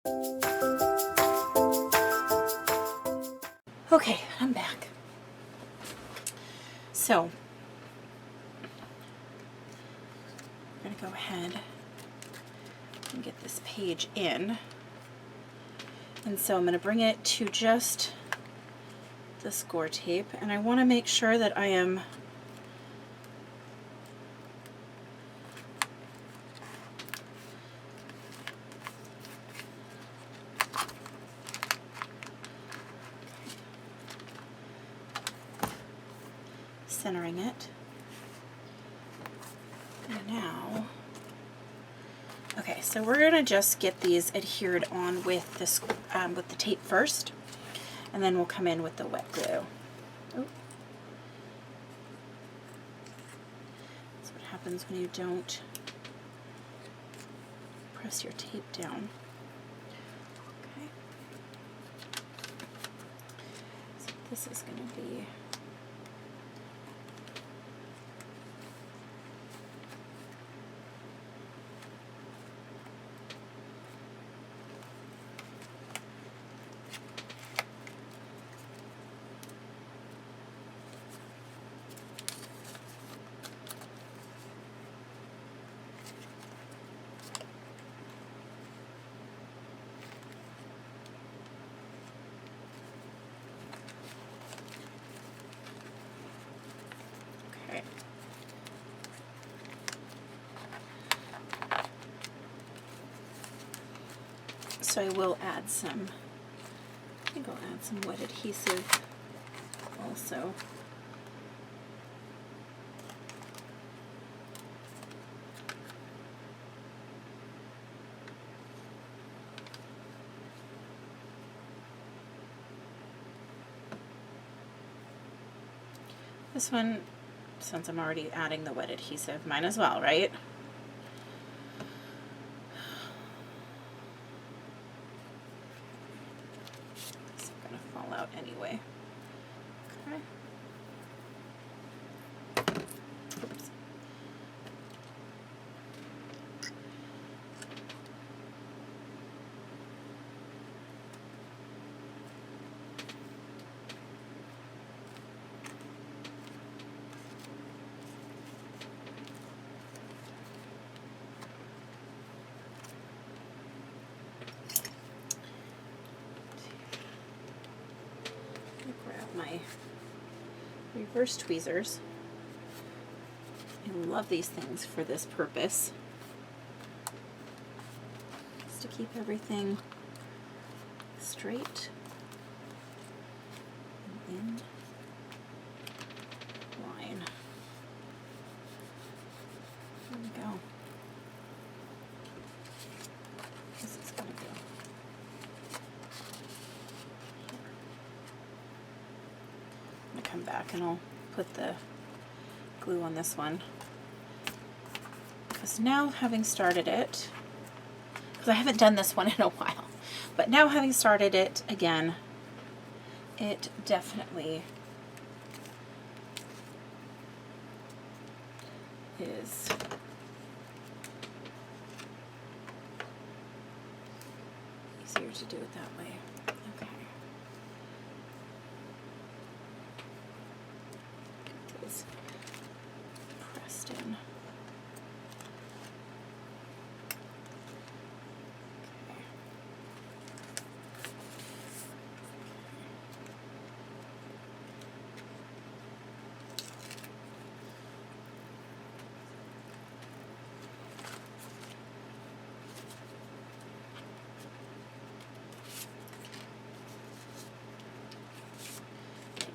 Okay, I'm back. So, I'm going to go ahead and get this page in. And so I'm going to bring it to just the score tape, and I want to make sure that I am centering it. And now, okay, so we're going to just get these adhered on with this with the tape first, and then we'll come in with the wet glue. Oh. That's what happens when you don't press your tape down. Okay. So this is going to be so I will add some, I think I'll add some wet adhesive also. This one, since I'm already adding the wet adhesive, might as well, right? It's gonna fall out anyway. Okay. Oops. Grab my reverse tweezers. I love these things for this purpose. Just to keep everything straight and in line. There we go. This is going to go. I'm going to come back and I'll put the glue on this one. Because now, having started it, because I haven't done this one in a while, but now having started it again, it definitely is easier to do it that way. Okay. Get these pressed in.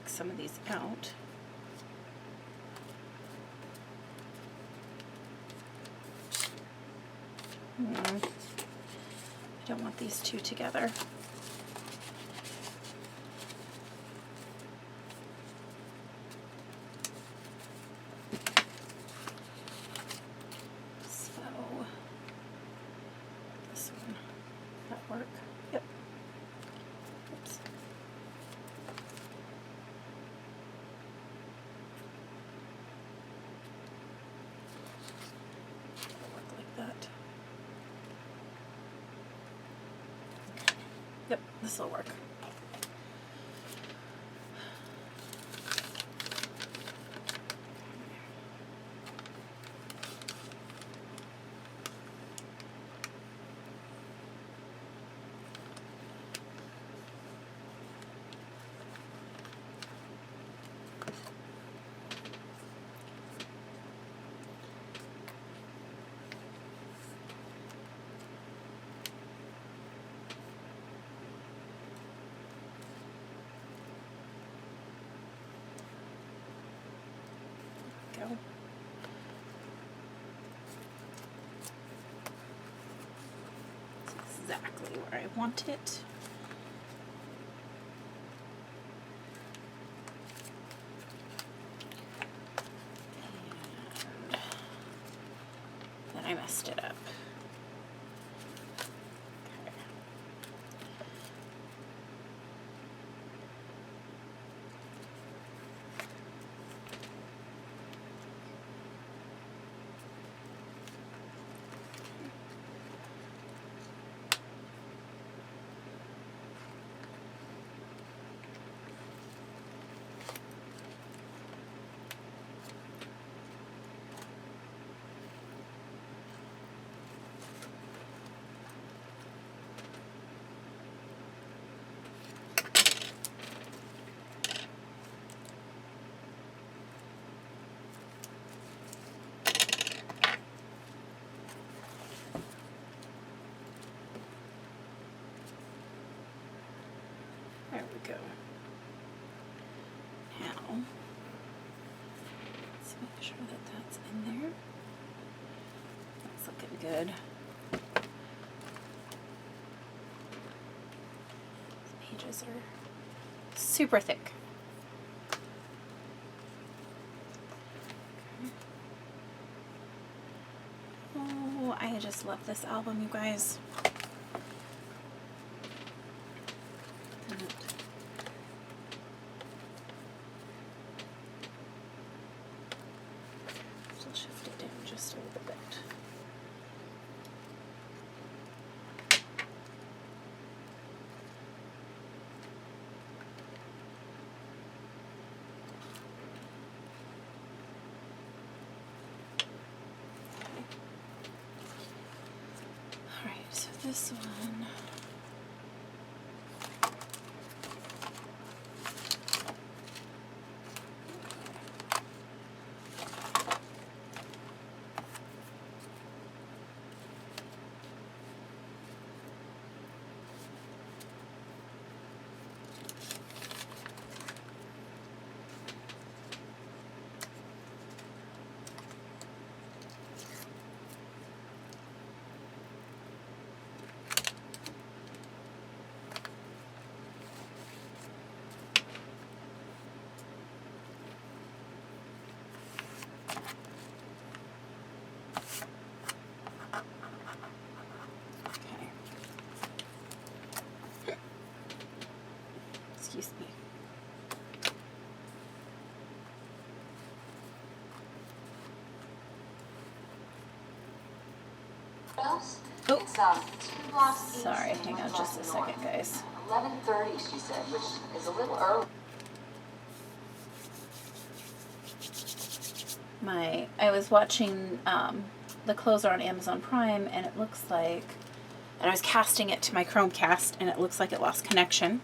Some of these out. I don't want these two together. So, this one, that work? Yep. Oops. Work like that. Yep, this will work. Go. That's exactly where I want it. And then I messed it up. Okay. There we go. Now, let's make sure that that's in there. That's looking good. These pages are super thick. Okay. Oh, I just love this album, you guys. I'll shift it down just a little bit. Alright, so this one. Excuse me. Oh, it's 2 blocks east. Sorry, hang on just a second, guys. 11:30, she said, which is a little early. I was watching the closer on Amazon Prime, and it looks like, and I was casting it to my Chromecast, and it looks like it lost connection.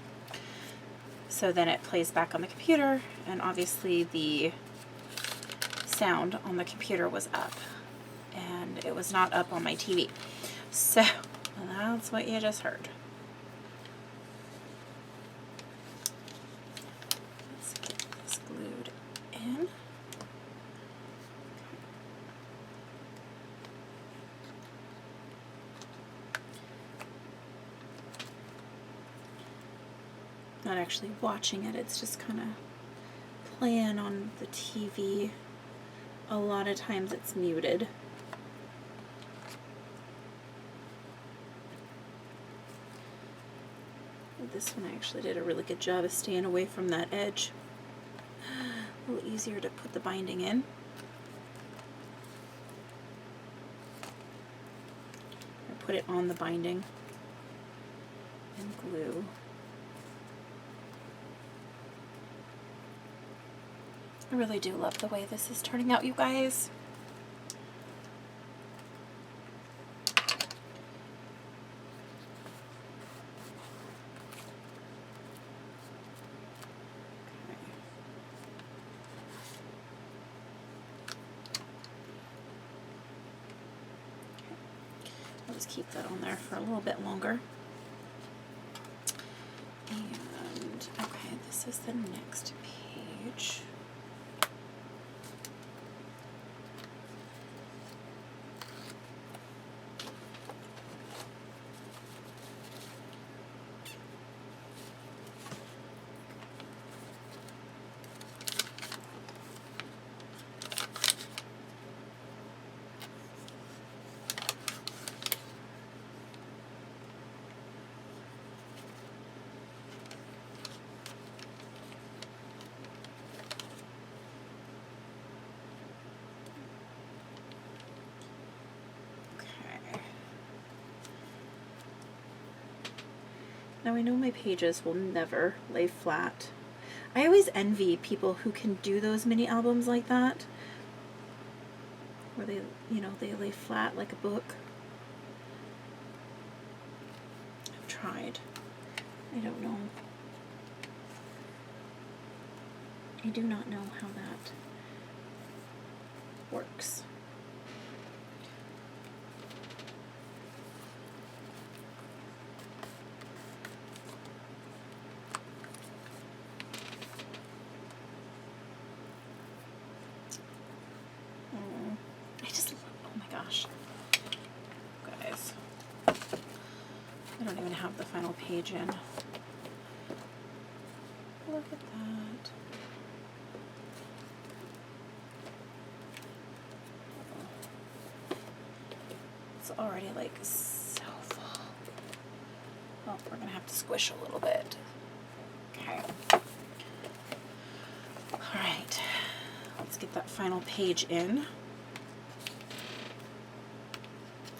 So then it plays back on the computer, and obviously the sound on the computer was up, and it was not up on my TV. So that's what you just heard. Let's get this glued in. Not actually watching it, it's just kind of playing on the TV. A lot of times it's muted. This one I actually did a really good job of staying away from that edge. A little easier to put the binding in. Or put it on the binding and glue. I really do love the way this is turning out, you guys. I'll just keep that on there for a little bit longer. And okay, this is the next page. Now I know my pages will never lay flat. I always envy people who can do those mini albums like that, where they, you know, they lay flat like a book. I've tried. I don't know. I do not know how that works. Guys, I don't even have the final page in. Look at that. It's already like so full. Well, we're gonna have to squish a little bit. Okay. All right, let's get that final page in.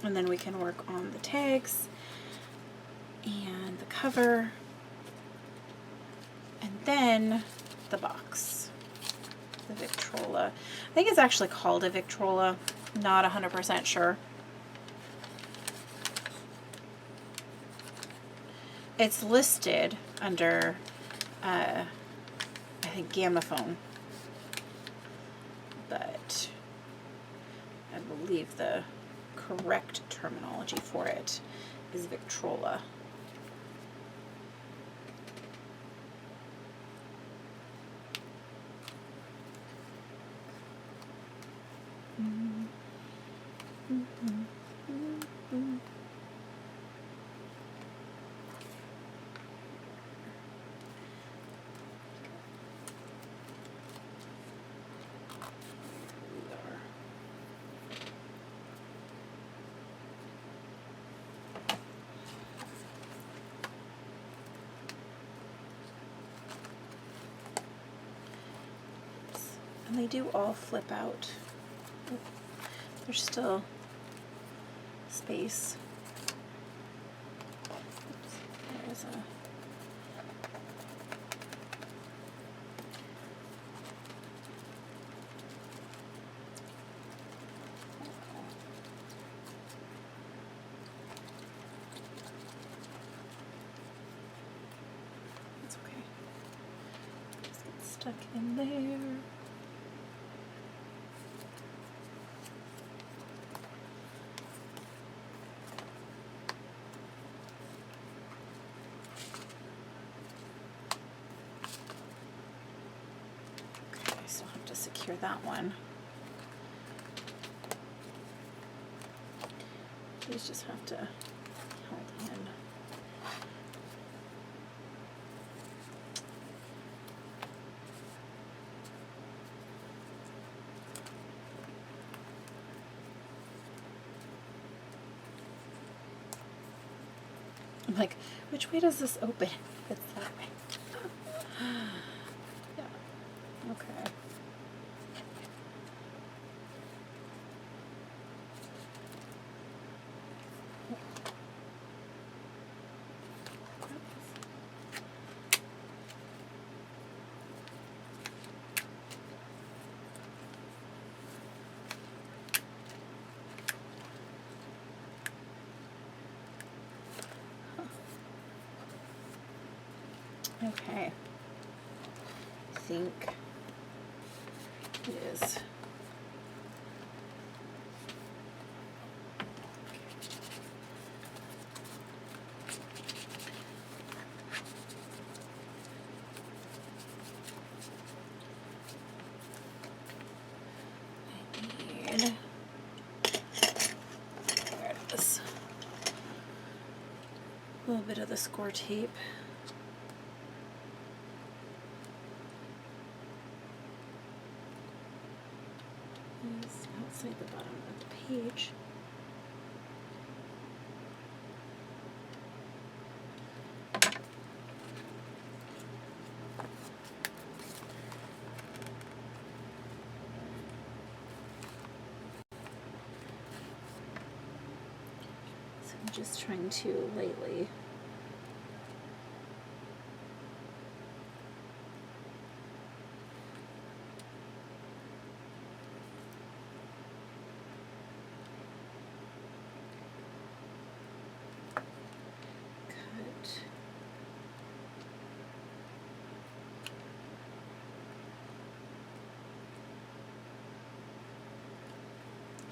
And then we can work on the tags and the cover and then the box, the Victrola. I think it's actually called a Victrola, not 100% sure. It's listed under, I think, Gamophone, but I believe the correct terminology for it is Victrola. And they do all flip out. There's still space. Oops, there's a... It's okay. Just get stuck in there. Secure that one. These just have to hold in. I'm like, which way does this open? It's that way. Yeah. Okay. Okay. I think it is. A little bit of the score tape. Is outside the bottom of the page. So I'm just trying to lightly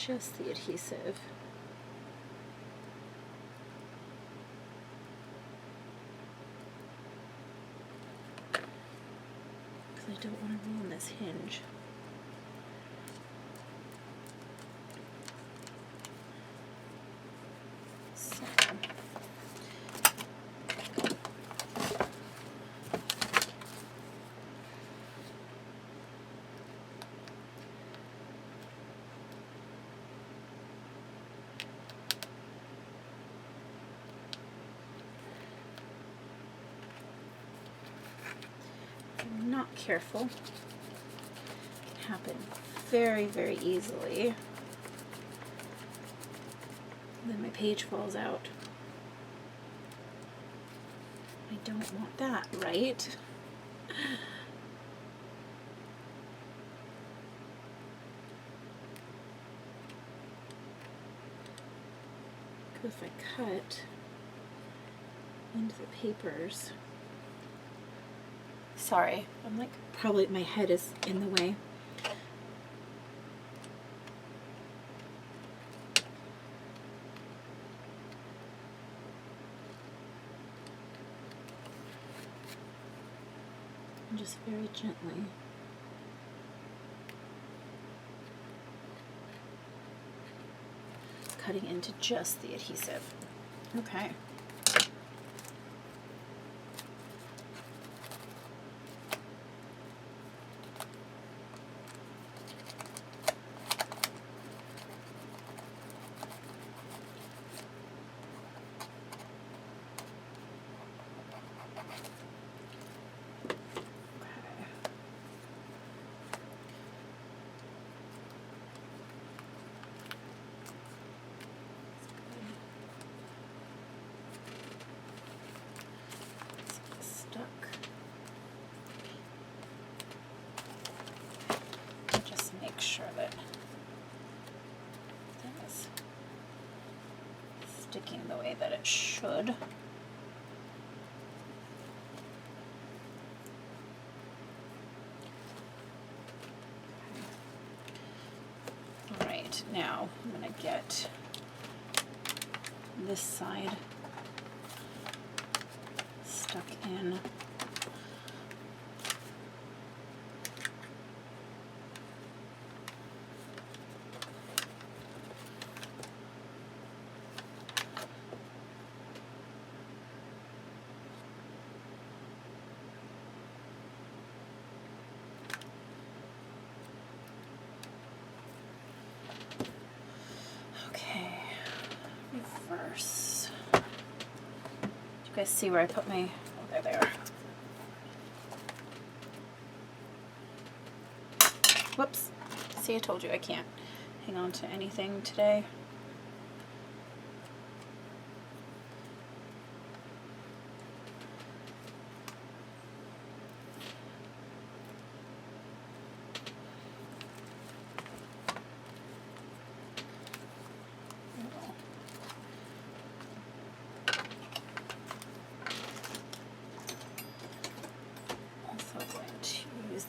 just the adhesive. Because I don't want to ruin this hinge. So I'm not careful, it can happen very, very easily. Then my page falls out. I don't want that, right? Because if I cut into the papers, sorry, I'm like, probably my head is in the way. And just very gently. Cutting into just the adhesive. Okay. Sure that that is sticking the way that it should. All right, now I'm going to get this side stuck in. Reverse. Do you guys see where I put my, oh, there they are. Whoops. See, I told you I can't hang on to anything today.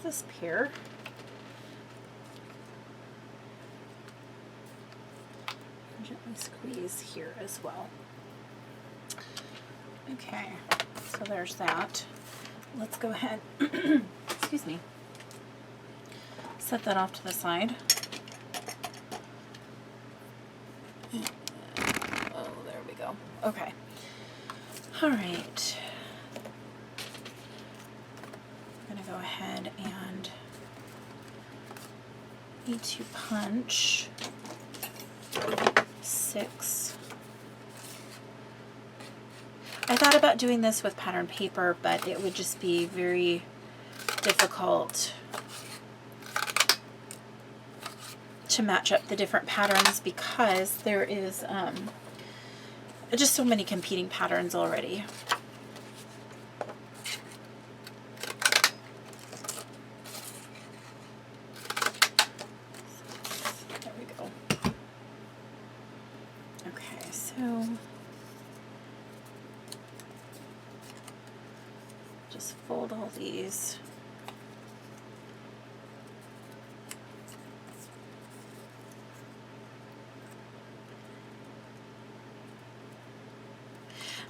this pair. Gently squeeze here as well. Okay, so there's that. Let's go ahead, excuse me, set that off to the side. Oh, there we go. Okay. All right. I'm going to go ahead and need to punch 6. I thought about doing this with pattern paper, but it would just be very difficult to match up the different patterns because there is just so many competing patterns already. There we go. Okay, so just fold all these.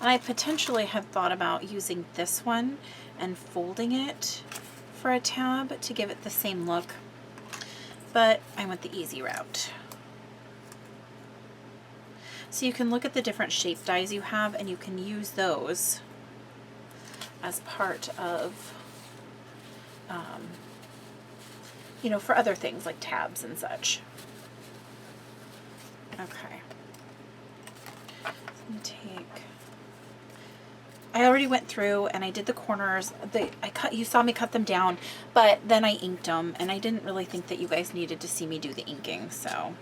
And I potentially had thought about using this one and folding it for a tab to give it the same look, but I went the easy route. So you can look at the different shape dies you have and you can use those as part of, you know, for other things like tabs and such. Okay. So I'm going to take, I already went through and I did the corners. You saw me cut them down, but then I inked them and I didn't really think that you guys needed to see me do the inking, so.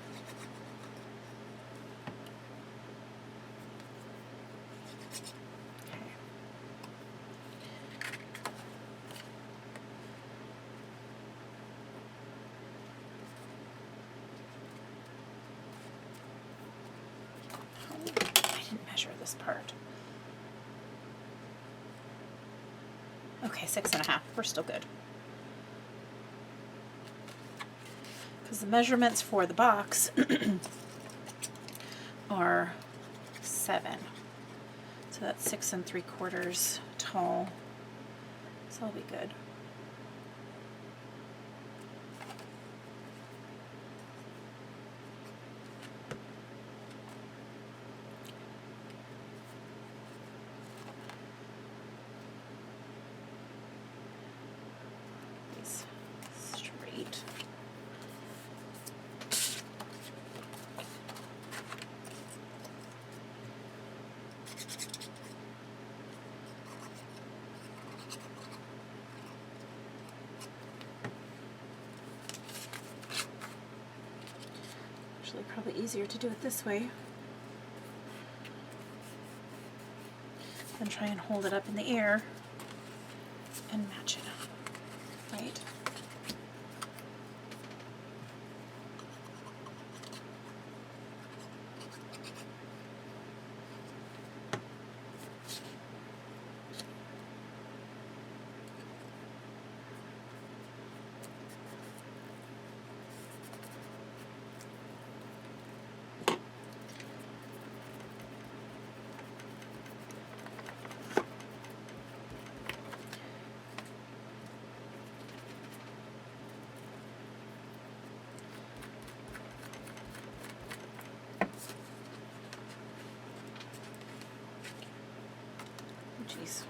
This part. Okay, 6.5. We're still good. Because the measurements for the box are 7. So that's 6 3/4 tall. So I'll be good. Probably easier to do it this way than try and hold it up in the air and match it up, right? Jeez.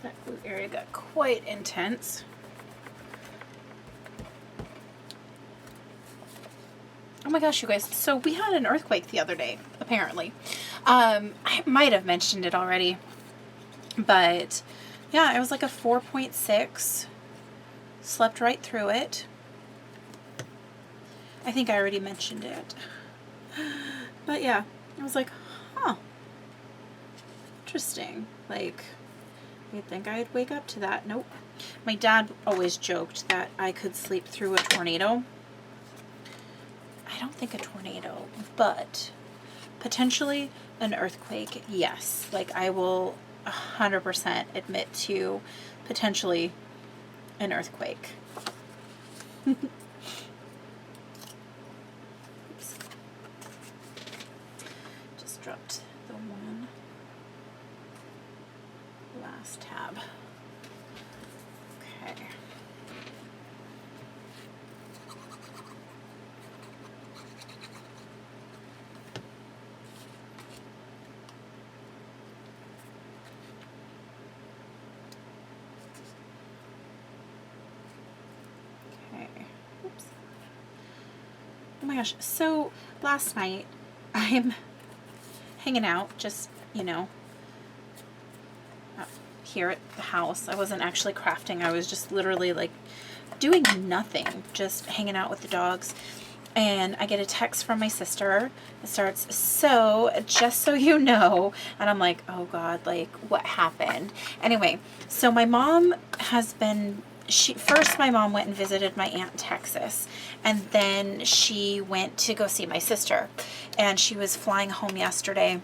That glue area got quite intense. Oh my gosh, you guys. So we had an earthquake the other day, apparently. I might have mentioned it already, but yeah, it was like a 4.6. Slept right through it. I think I already mentioned it. But yeah, I was like, huh. Interesting. Like, you'd think I'd wake up to that. Nope. My dad always joked that I could sleep through a tornado. I don't think a tornado, but Potentially an earthquake, yes. Like, I will 100% admit to potentially an earthquake. Oops. Just dropped the one last tab. Okay. Oops. Oh my gosh. So last night I'm hanging out, just, you know, here at the house. I wasn't actually crafting. I was just literally like doing nothing, just hanging out with the dogs. And I get a text from my sister. It starts, "So, just so you know," and I'm like, oh God, like, what happened? Anyway, so my mom has been, first my mom went and visited my aunt in Texas, and then she went to go see my sister, and she was flying home yesterday,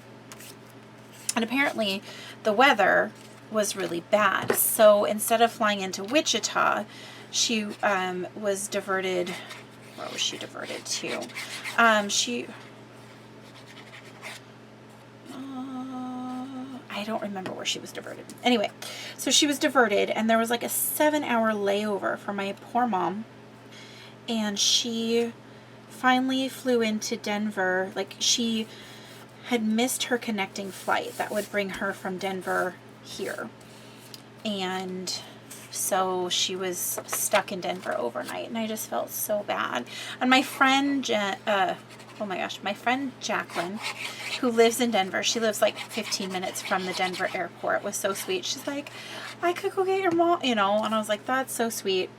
and apparently the weather was really bad. So instead of flying into Wichita, she was diverted. Where was she diverted to? I don't remember where she was diverted. Anyway, so she was diverted, and there was like a 7-hour layover for my poor mom, and she finally flew into Denver. Like, she had missed her connecting flight that would bring her from Denver here, and so she was stuck in Denver overnight, and I just felt so bad. And my friend, oh my gosh, my friend Jacqueline, who lives in Denver, she lives like 15 minutes from the Denver airport, was so sweet. She's like, "I could go get your mom," you know, and I was like, that's so sweet.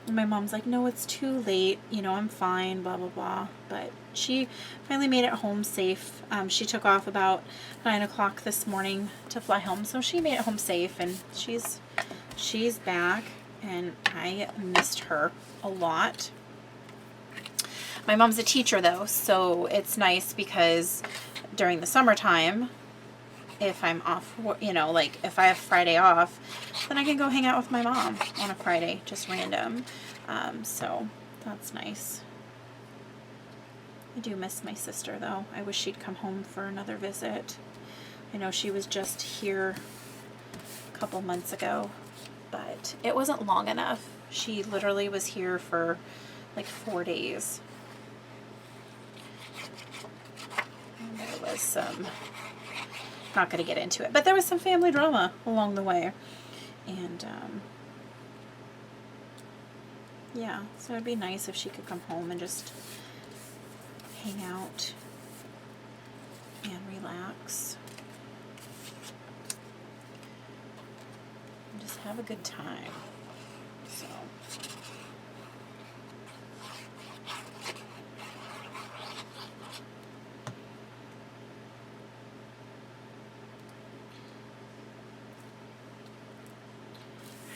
And my mom's like, "No, it's too late, you know, I'm fine, blah, blah, blah." But she finally made it home safe. She took off about 9 o'clock this morning to fly home, so she made it home safe, and she's back, and I missed her a lot. My mom's a teacher though, so it's nice because during the summertime, if I'm off, you know, like if I have Friday off, then I can go hang out with my mom on a Friday, just random. So that's nice. I do miss my sister though. I wish she'd come home for another visit. I know she was just here a couple months ago, but it wasn't long enough. She literally was here for like 4 days. And there was some, not going to get into it, but there was some family drama along the way. And yeah, so it'd be nice if she could come home and just hang out and relax. Just have a good time. So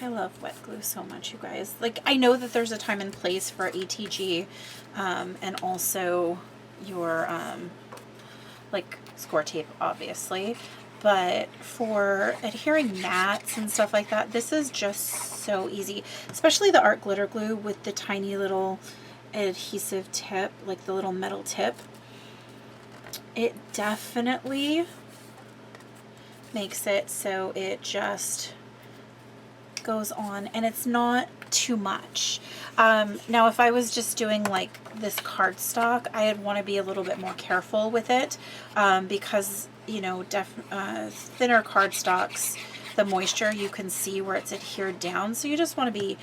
I love wet glue so much, you guys. Like, I know that there's a time and place for ATG, and also your like score tape, obviously. But for adhering mats and stuff like that, this is just so easy. Especially the art glitter glue with the tiny little adhesive tip, like the little metal tip. It definitely makes it so it just goes on, and it's not too much. Now if I was just doing like this cardstock, I'd want to be a little bit more careful with it, because, you know, thinner cardstocks, the moisture, you can see where it's adhered down, so you just want to be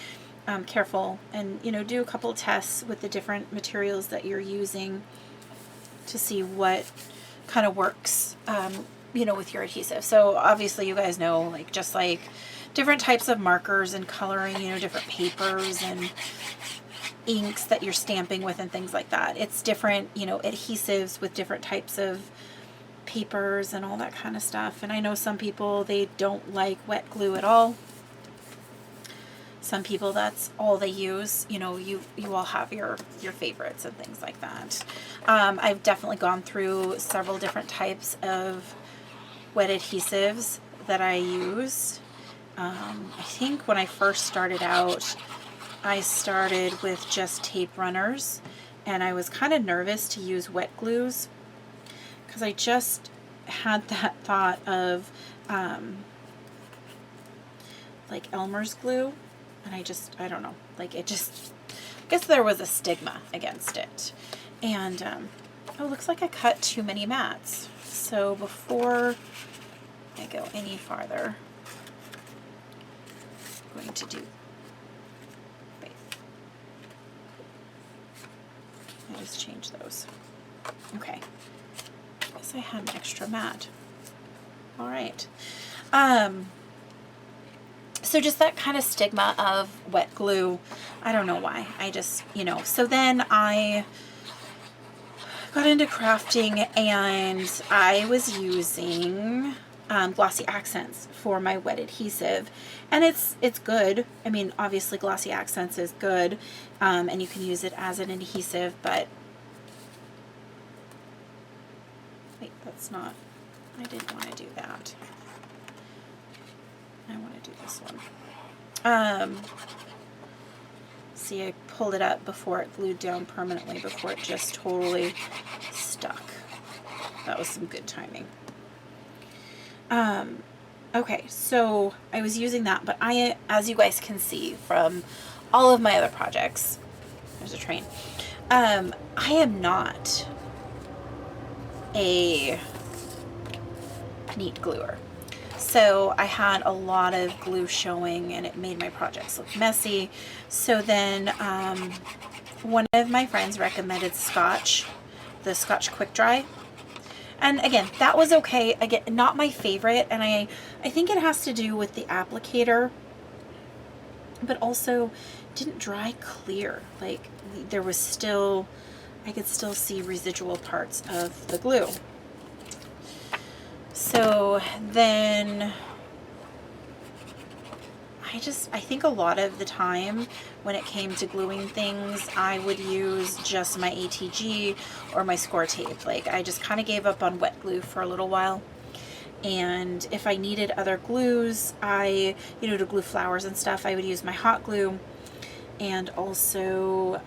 careful and, you know, do a couple tests with the different materials that you're using to see what kind of works, you know, with your adhesive. So obviously you guys know, like, just like different types of markers and coloring, you know, different papers and inks that you're stamping with and things like that. It's different, you know, adhesives with different types of papers and all that kind of stuff. And I know some people, they don't like wet glue at all. Some people, that's all they use. You know, you all have your favorites and things like that. I've definitely gone through several different types of wet adhesives that I use. I think when I first started out, I started with just tape runners, and I was kind of nervous to use wet glues because I just had that thought of like Elmer's glue, and I don't know, like it just, I guess there was a stigma against it. And oh, looks like I cut too many mats. So before I go any farther, I'm going to do, wait, I just changed those. Okay, I guess I had an extra mat. All right. So just that kind of stigma of wet glue, I don't know why. I just, you know, so then I got into crafting, and I was using glossy accents for my wet adhesive, and it's good. I mean, obviously glossy accents is good, and you can use it as an adhesive, but wait, that's not, I didn't want to do that. I want to do this one. See, I pulled it up before it glued down permanently, before it just totally stuck. That was some good timing. Okay, so I was using that, but I, as you guys can see from all of my other projects, there's a train, I am not a neat gluer. So I had a lot of glue showing, and it made my projects look messy. So then one of my friends recommended Scotch, the Scotch Quick Dry. And again, that was okay. Again, not my favorite, and I think it has to do with the applicator, but also didn't dry clear. Like there was still, I could still see residual parts of the glue. So then I think a lot of the time when it came to gluing things, I would use just my ATG or my score tape. Like I just kind of gave up on wet glue for a little while. And if I needed other glues, to glue flowers and stuff, I would use my hot glue, and also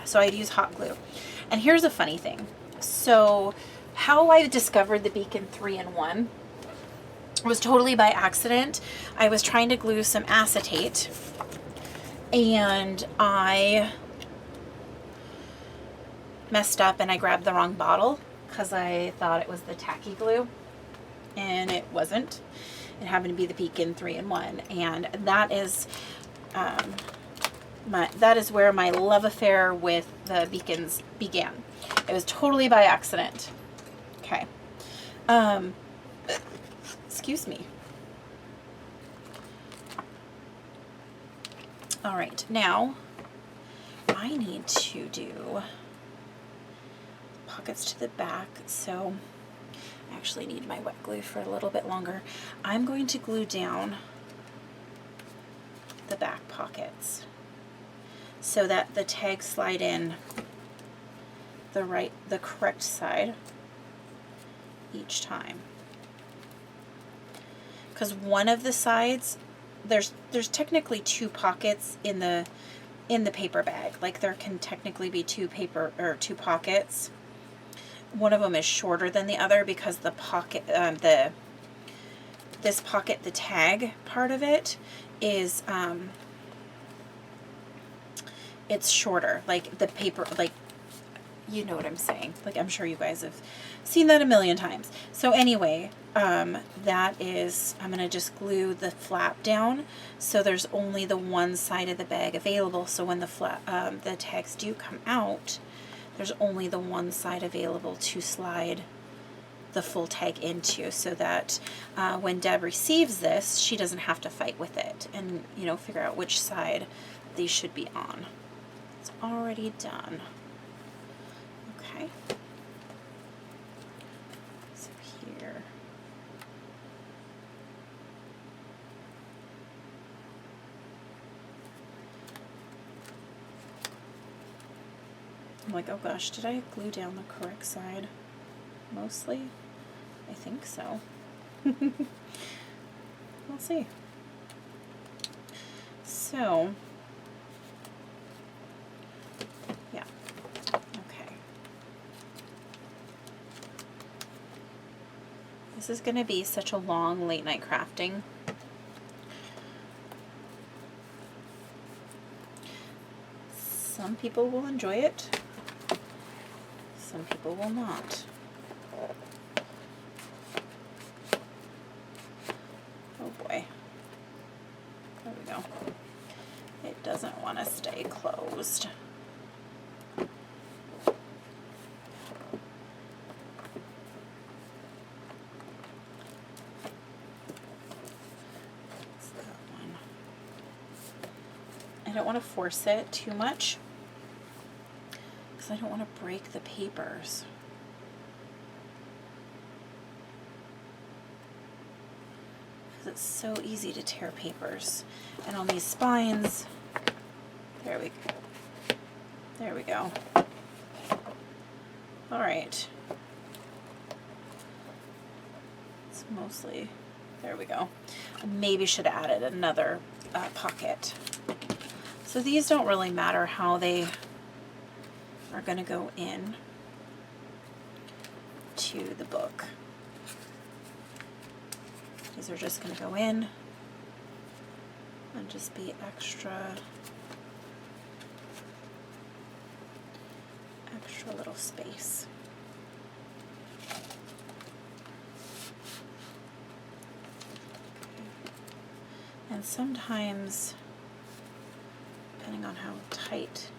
so I'd use hot glue. And here's a funny thing. So how I discovered the Beacon 3-in-1 was totally by accident. I was trying to glue some acetate, and I messed up and I grabbed the wrong bottle because I thought it was the tacky glue, and it wasn't. It happened to be the Beacon 3-in-1, and that is that is where my love affair with the Beacons began. It was totally by accident. Okay. Excuse me. All right, now I need to do pockets to the back, so I actually need my wet glue for a little bit longer. I'm going to glue down the back pockets so that the tags slide in the correct side each time. Because one of the sides, there's technically two pockets in the paper bag. Like there can technically be two pockets. One of them is shorter than the other because the pocket, this pocket, the tag part of it is it's shorter. Like the paper, like, you know what I'm saying. Like I'm sure you guys have seen that a million times. So anyway, that is, I'm gonna just glue the flap down so there's only the one side of the bag available. So when the tags do come out, there's only the one side available to slide the full tag into, so that when Deb receives this, she doesn't have to fight with it and figure out which side these should be on. It's already done. Okay. So here. I'm like, oh gosh, did I glue down the correct side? Mostly? I think so. We'll see. So, yeah, okay. This is going to be such a long late night crafting. Some people will enjoy it. Some people will not. Oh boy. There we go. It doesn't want to stay closed. That's that one. I don't want to force it too much because I don't want to break the papers. Because it's so easy to tear papers. And on these spines, there we go. There we go. All right. It's mostly, there we go. I maybe should have added another pocket. So these don't really matter how they are going to go in to the book. These are just going to go in and just be extra little space. Okay. And sometimes, depending on how tight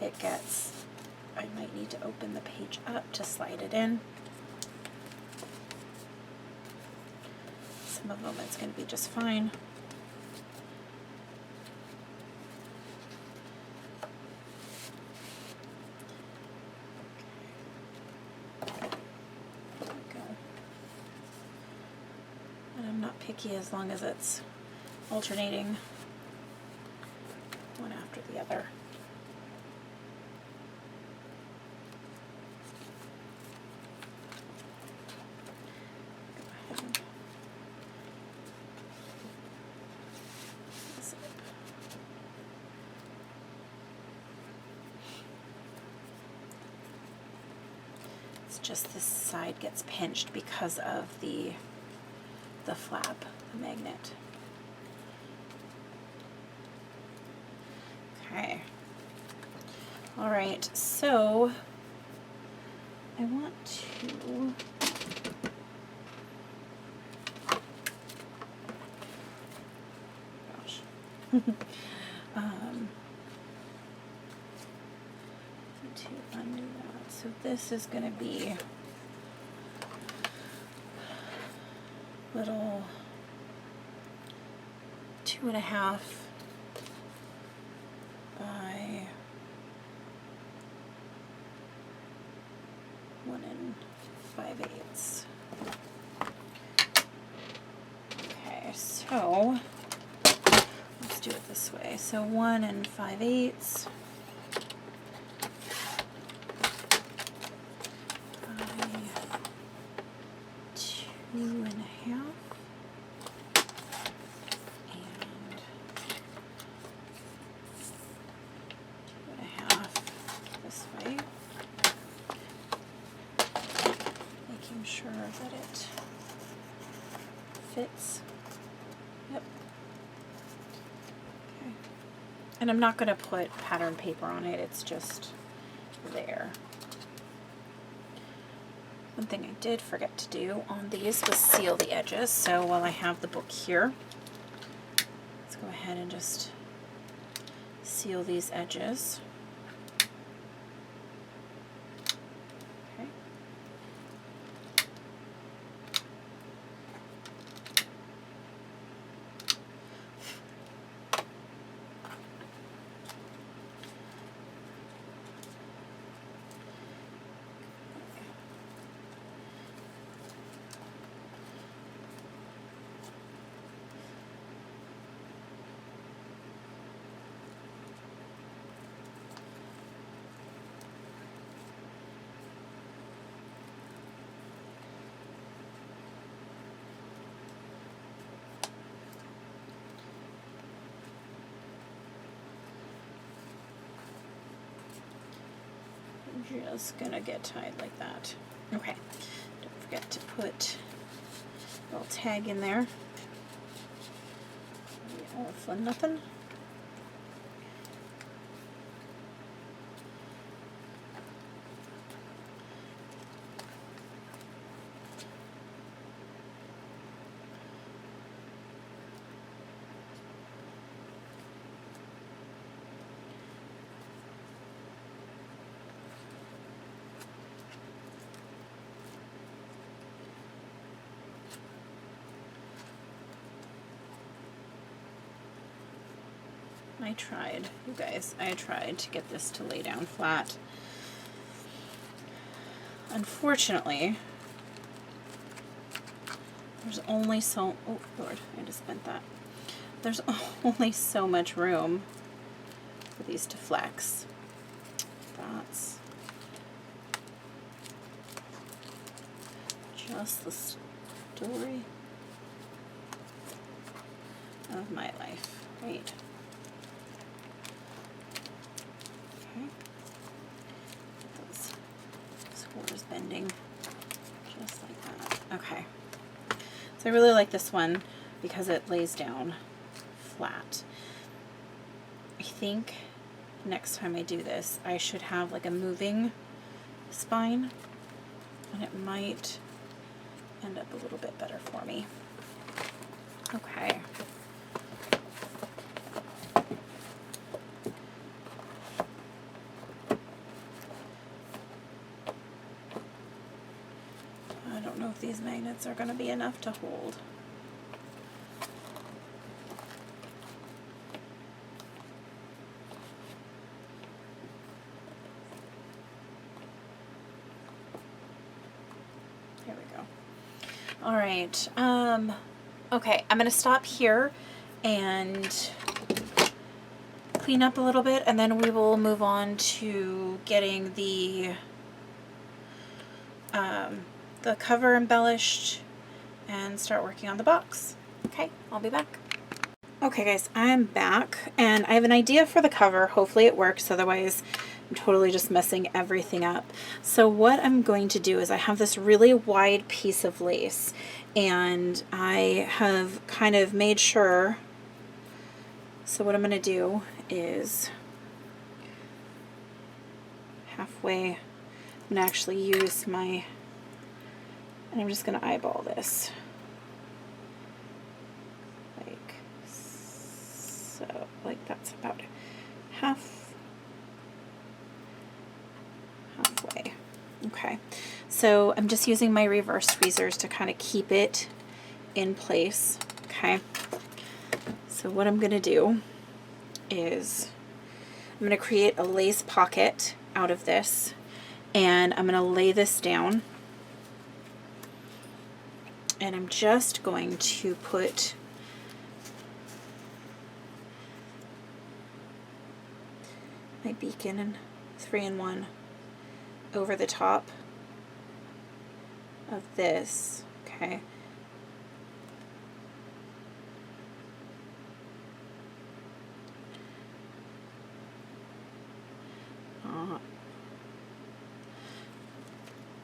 it gets, I might need to open the page up to slide it in. Some of them it's going to be just fine. Picky as long as it's alternating one after the other. Go ahead and zip. It's just this side gets pinched because of the flap, the magnet. Okay. All right, so I want to to undo that. So this is going to be little 2.5 by 1 5/8. Okay, so let's do it this way. So 1 5/8 by 2.5. That it fits. Yep. Okay. And I'm not going to put pattern paper on it, it's just there. One thing I did forget to do on these was seal the edges, so while I have the book here, let's go ahead and just seal these edges. Just gonna get tied like that. Okay, don't forget to put a little tag in there. All for nothing. I tried, you guys, I tried to get this to lay down flat. Unfortunately, there's only so, oh Lord, I just bent that. There's only so much room for these to flex. That's just the story of my life, right? Okay. Those scores bending just like that. Okay. So I really like this one because it lays down flat. I think next time I do this, I should have like a moving spine, and it might end up a little bit better for me. Okay. I don't know if these magnets are going to be enough to hold. There we go. All right. Okay, I'm going to stop here and clean up a little bit, and then we will move on to getting the cover embellished and start working on the box. Okay, I'll be back. Okay guys, I'm back and I have an idea for the cover. Hopefully it works, otherwise I'm totally just messing everything up. So what I'm going to do is I have this really wide piece of lace, and I have kind of made sure. So what I'm going to do is halfway, I'm going to actually use my, and I'm just going to eyeball this like so, like that's about halfway. Okay, so I'm just using my reverse tweezers to kind of keep it in place. Okay, so what I'm going to do is I'm going to create a lace pocket out of this, and I'm going to lay this down, and I'm just going to put my beacon and 3-in-1 over the top of this. Okay.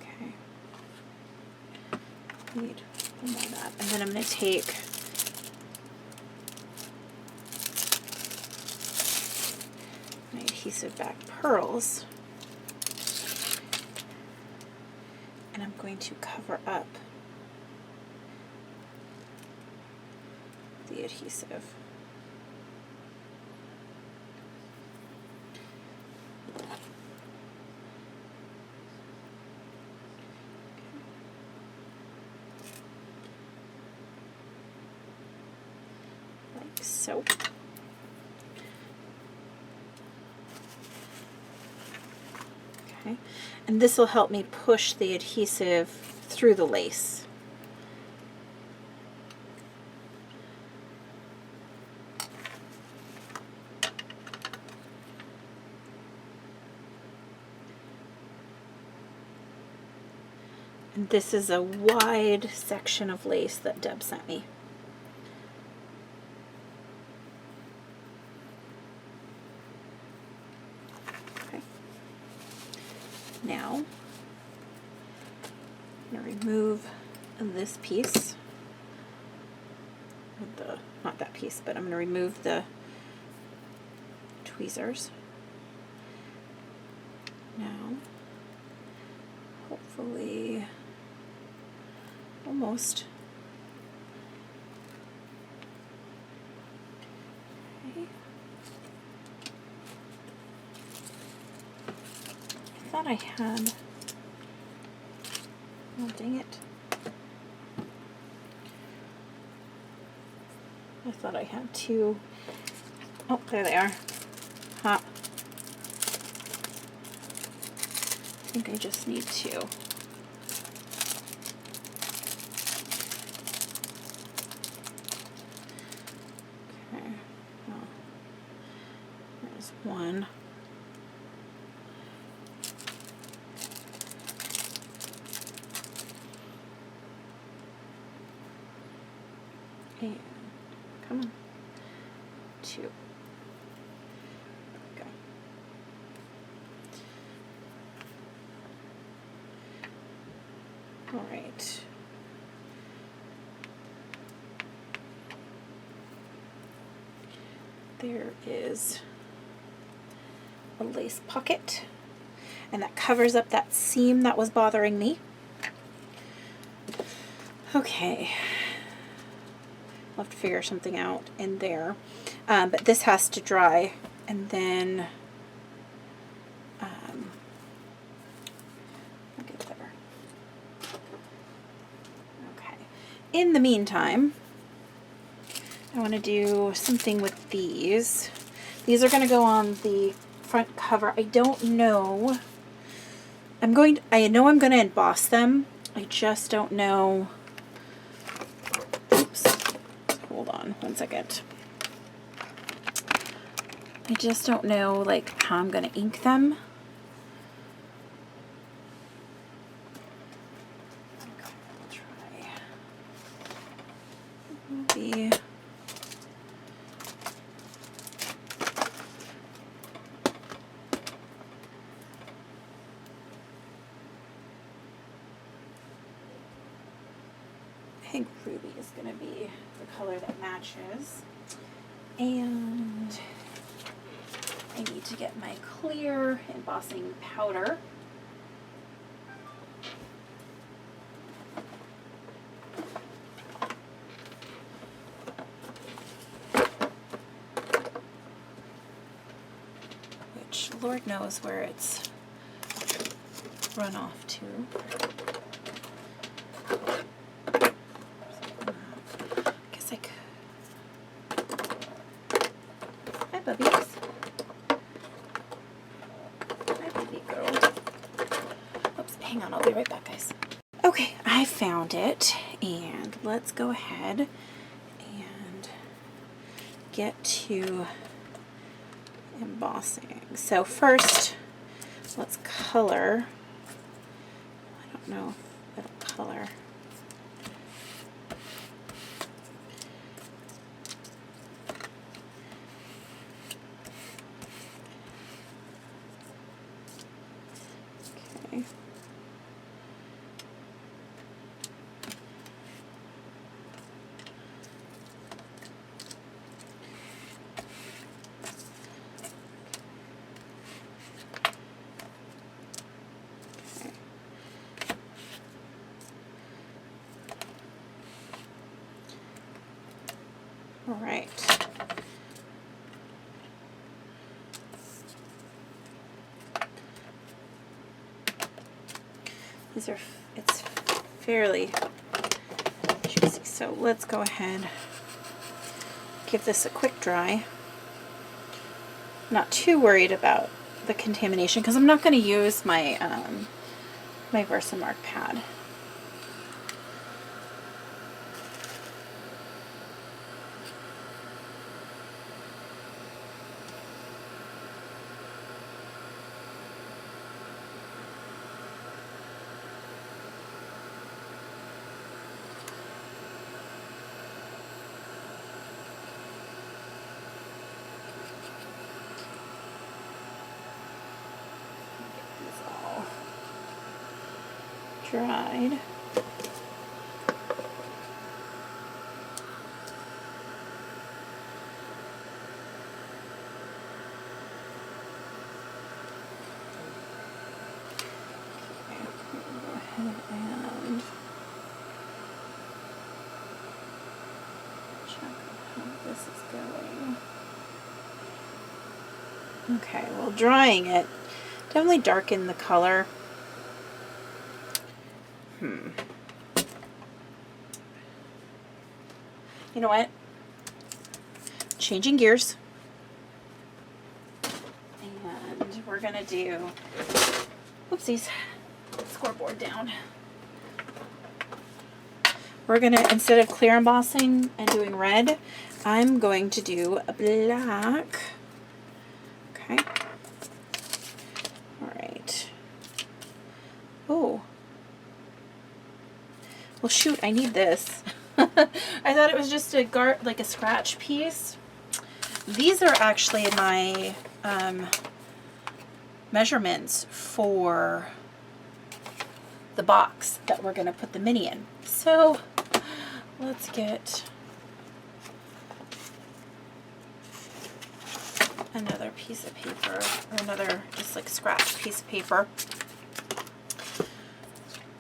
Okay. Need more of that. And then I'm going to take my adhesive back pearls, and I'm going to cover up the adhesive. Like so. Okay, and this will help me push the adhesive through the lace. And this is a wide section of lace that Deb sent me. Now, I'm going to remove this piece. Not that piece, but I'm going to remove the tweezers. Now, hopefully, almost. Okay. I thought I had, oh dang it. I thought I had two. Oh, there they are. Ha. I think I just need two. Okay. Well, there's one. And come on. Two. There we go. All right. There is a lace pocket, and that covers up that seam that was bothering me. Okay. I'll have to figure something out in there. But this has to dry, and then I'll get there. Okay. In the meantime, I want to do something with these. These are going to go on the front cover. I don't know. I know I'm going to emboss them. I just don't know. Oops. Hold on one second. I just don't know like how I'm going to ink them. Okay, I'll try. Maybe. I think ruby is going to be the color that matches. And I need to get my clear embossing powder. Which Lord knows where it's run off to. Guess I could. Hi, bubbies. Hi, baby girl. Oops, hang on, I'll be right back, guys. Okay, I found it, and let's go ahead and get to embossing. So first, let's color. I don't know if it'll color. Okay. All right. It's fairly juicy, so let's go ahead, give this a quick dry. Not too worried about the contamination because I'm not going to use my my Versamark pad. Get these all dried. And check how this is going. Okay, well, drying it definitely darkened the color. You know what? Changing gears. And we're gonna do, oopsies, scoreboard down. We're gonna, instead of clear embossing and doing red, I'm going to do a black. Okay. All right. Oh. Well, shoot, I need this. I thought it was just a like a scratch piece. These are actually my measurements for the box that we're gonna put the mini in. So let's get another piece of paper, or another just like scratch piece of paper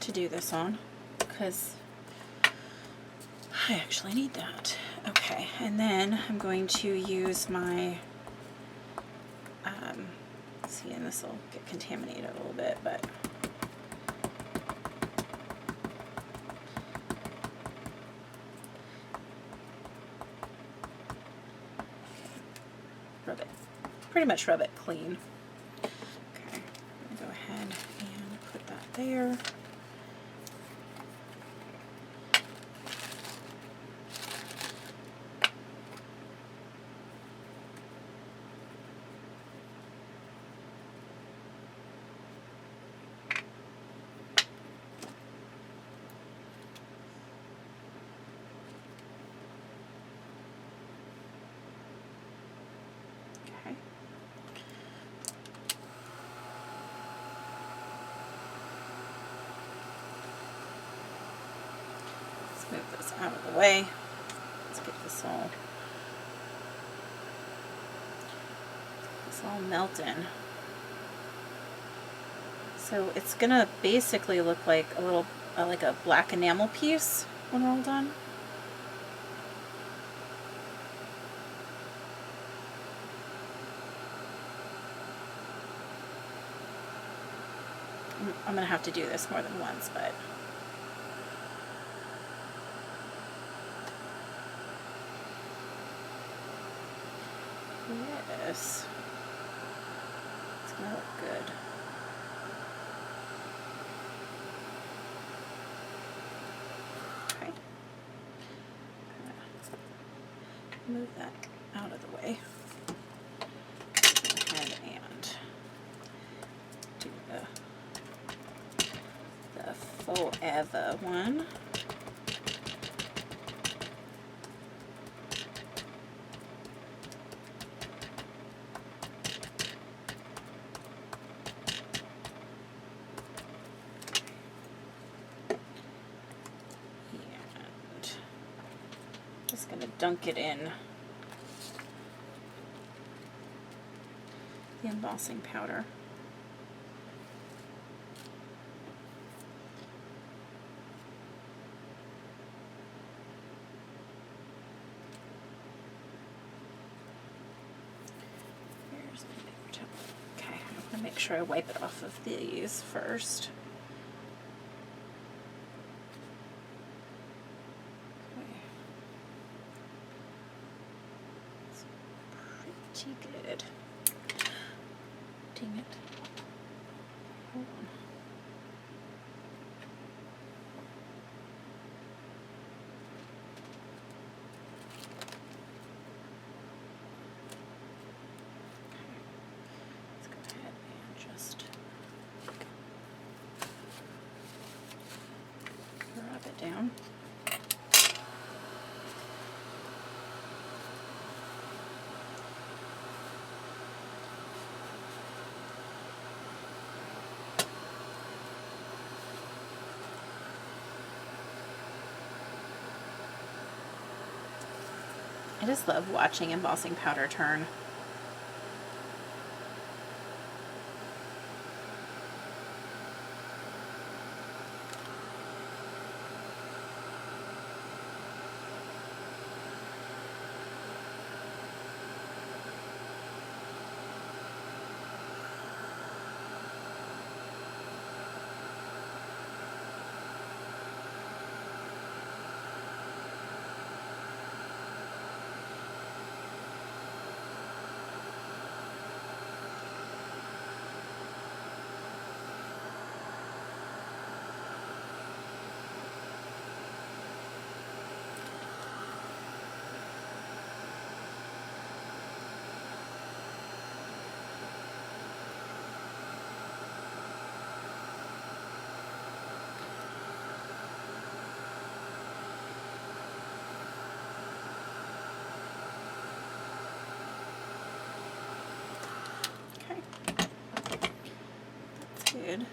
to do this on, because I actually need that. Okay, and then I'm going to use my, see, and this will get contaminated a little bit, but rub it, pretty much rub it clean. Okay, I'm gonna go ahead and put that there. Okay. Let's move this out of the way. Let's get this all melting. So it's gonna basically look like a little, like a black enamel piece when we're all done. I'm gonna have to do this more than once, but yes, it's gonna look good. Okay, move that out of the way. Go ahead and do the forever one. Just going to dunk it in the embossing powder. Here's my paper towel. Okay, I'm going to make sure I wipe it off of these first. Pretty good. Dang it. Hold on. Let's go ahead and just rub it down. just love watching embossing powder turn. Good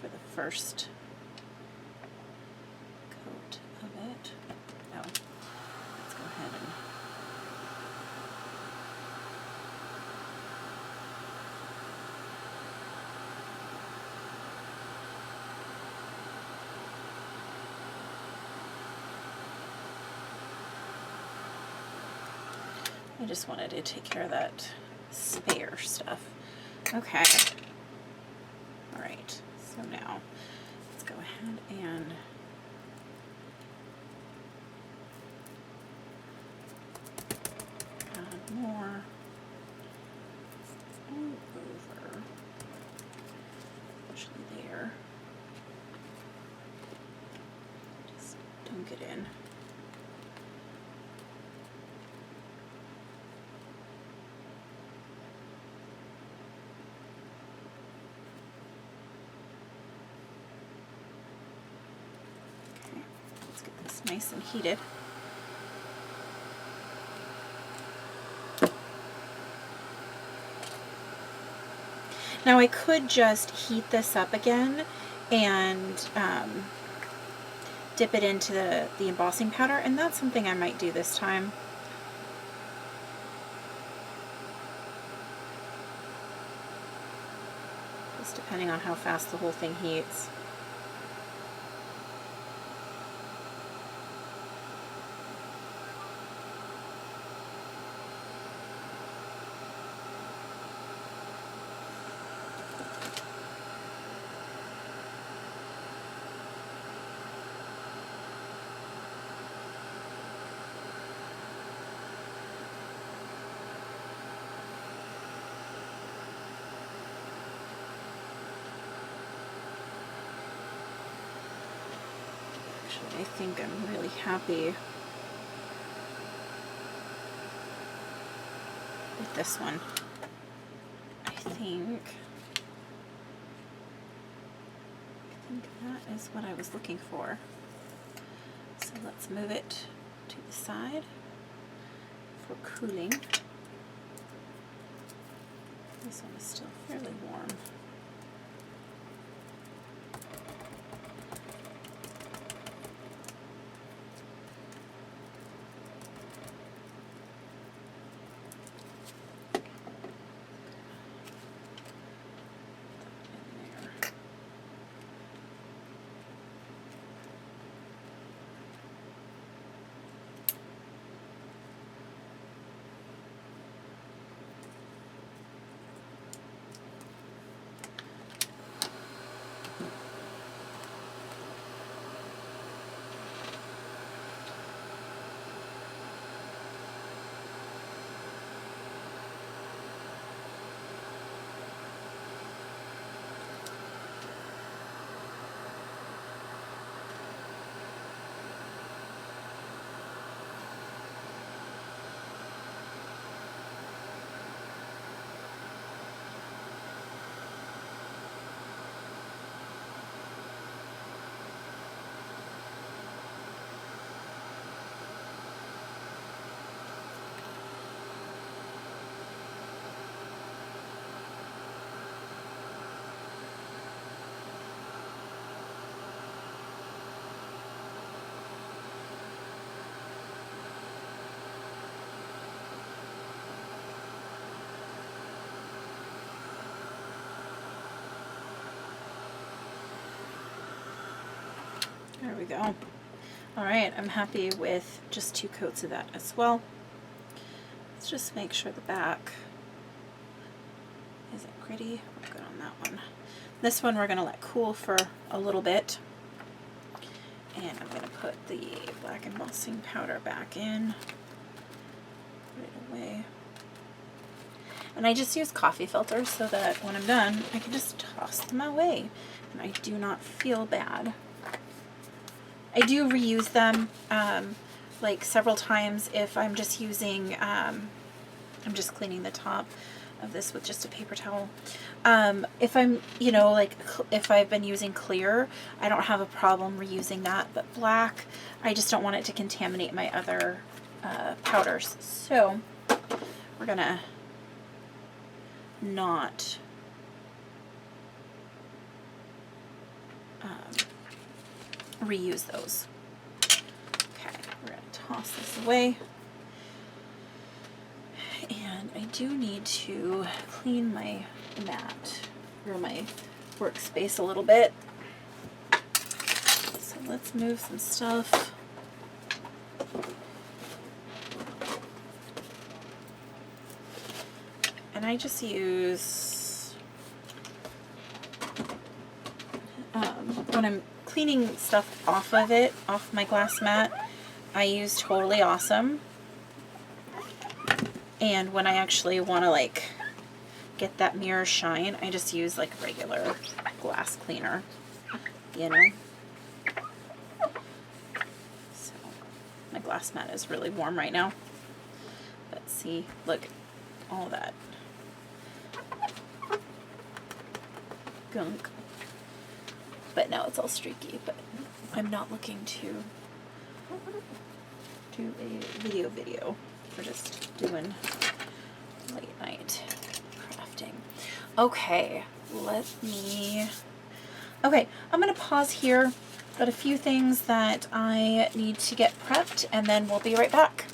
for the first coat of it. Oh, let's go ahead and I just wanted to take care of that spare stuff. Okay. All right, so now let's go ahead and add more all over, actually there. Just dunk it in. Nice and heated. Now I could just heat this up again and dip it into the embossing powder, and that's something I might do this time. Just depending on how fast the whole thing heats. I think I'm really happy with this one. I think that is what I was looking for. So let's move it to the side for cooling. This one is still fairly warm. There we go. All right, I'm happy with just 2 coats of that as well. Let's just make sure the back isn't gritty. We're good on that one. This one we're going to let cool for a little bit. And I'm going to put the black embossing powder back in right away. And I just use coffee filters so that when I'm done, I can just toss them away. And I do not feel bad. I do reuse them like several times if I'm just using, I'm just cleaning the top of this with just a paper towel. If I'm, you know, like if I've been using clear, I don't have a problem reusing that, but black, I just don't want it to contaminate my other powders. So we're gonna not reuse those. Okay, we're gonna toss this away. And I do need to clean my mat or my workspace a little bit. So let's move some stuff. And I just use, when I'm cleaning stuff off of it, off my glass mat, I use Totally Awesome. And when I actually want to like get that mirror shine, I just use like regular glass cleaner, you know. So my glass mat is really warm right now. But see, look, all that gunk. But now it's all streaky, but I'm not looking to do a video. We're just doing late night crafting. Okay, I'm gonna pause here. Got a few things that I need to get prepped, and then we'll be right back.